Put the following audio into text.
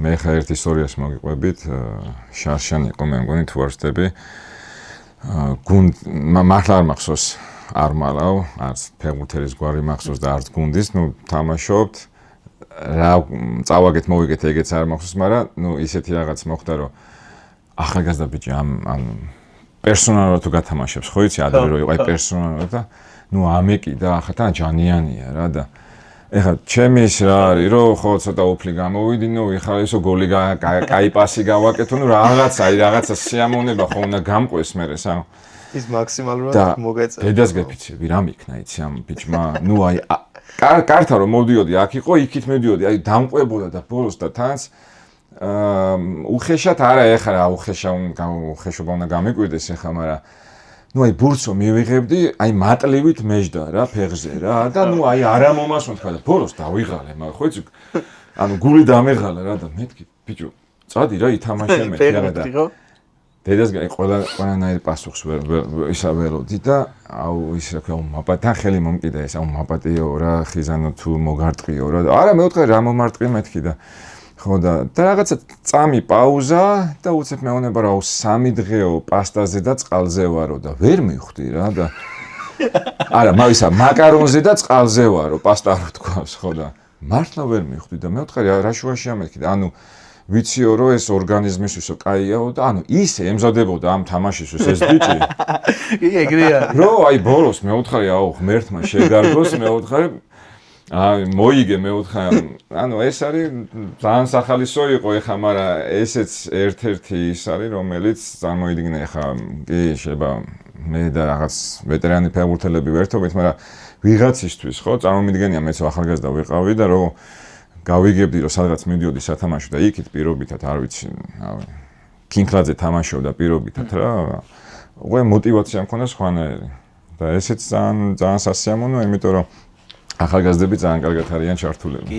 მე ხა ერთ ისტორიას მოგიყვებით, შარშანი იყო მე მგონი თუ არ ვცდები. გუნდ მართლა არ მახსოვს არ მალავ, არც ფეხბურთელის გვარი მახსოვს და არც გუნდის, თამაშობთ. რა წავაგეთ მოვიგეთ ეგეც არ მახსოვს, მაგრამ ისეთი რაღაც მოხდა, რომ ახალგაზრდა ბიჭი ამ პერსონალურად თუ გათამაშებს, ხო იცი, ადრე რო იყო პერსონალურად და ამეკიდა ახლა ჯანიანია რა და ეხლა ჩემი ის რა არის, რომ ხო ცოტა უფლი გამოვიდი, ეხლა ისო გოლი კაი პასი გავაკეთო, რაღაცა სიამოვნება ხო უნდა გამყვეს მერე სამ. ის მაქსიმალურად მოგეწევა. დედას გეფიცები, რამ იქნა იცი ამ ბიჭმა, აი კარტა რომ მოვდიოდი, აქ იყო, იქით მივდიოდი, აი დამყვებოდა და ბოლოს და თანაც უხეშად არა ეხლა რა უხეშობა უნდა გამიკვირდეს ეხლა, მაგრამ აი ბურცო მივიღებდი, აი მატლივით მეжда რა ფეხზე რა და აი არა მომასვენთქა და ბოლოს დავიღალე, მაგრამ ხო იცი, გული დამეღალა რა და მეთქი, ბიჭო, წადი რა ითამაშე მე რა და დედას ყველანაირ პასუხს ისა ველოდი და ის რა ქვია მაპატან ხელი მომკიდა ეს მაპატიო რა ხიზანო თუ მოგარტყიო რა არა მე ვთქვი რა მომარტყი მეთქი და ხო და რაღაცა წამი პაუზა და უცებ მეუბნება რა 3 დღეო პასტაზე და წყალზე ვარო და ვერ მივხვდი რა და არა მავისა მაკარონზე და წყალზე ვარო პასტა რო თქვავს ხო და მართლა ვერ მივხვდი და მე ვთქვი რა შუაშია მეთქი და ვიციო რომ ეს ორგანიზმისთვისო კაიაო და ისე ემზადებოდა ამ თამაშისთვის ეს ბიჭი. კი ეგრეა. რომ აი ბოლოს მე ვთხარი ღმერთმა შეგარგოს მე ვთხარი მოიგე მე ვთხარი ეს არის ძალიან სახალისო იყო ეხა მაგრამ ესეც ერთ-ერთი ის არის რომელიც წარმოიდგინე ეხა კი შეიძლება მე და რაღაც ვეტერანი ფეხბურთელები ვერთობით მაგრამ ვიღაცისთვის ხო წარმომიდგენია მეც ახალგაზრდა ვიყავი და რომ გავიგებდი რომ სადღაც მივდიოდი სათამაშო და იქით პირობითად არ ვიცი კინკლაძე თამაშობდა პირობითად რა უკვე мотиваცია მქონდა სხვანაირი და ესეც ძალიან სასიამოვნოა იმიტომ რომ ახალგაზრდები ძალიან კარგად არიან ჩართულები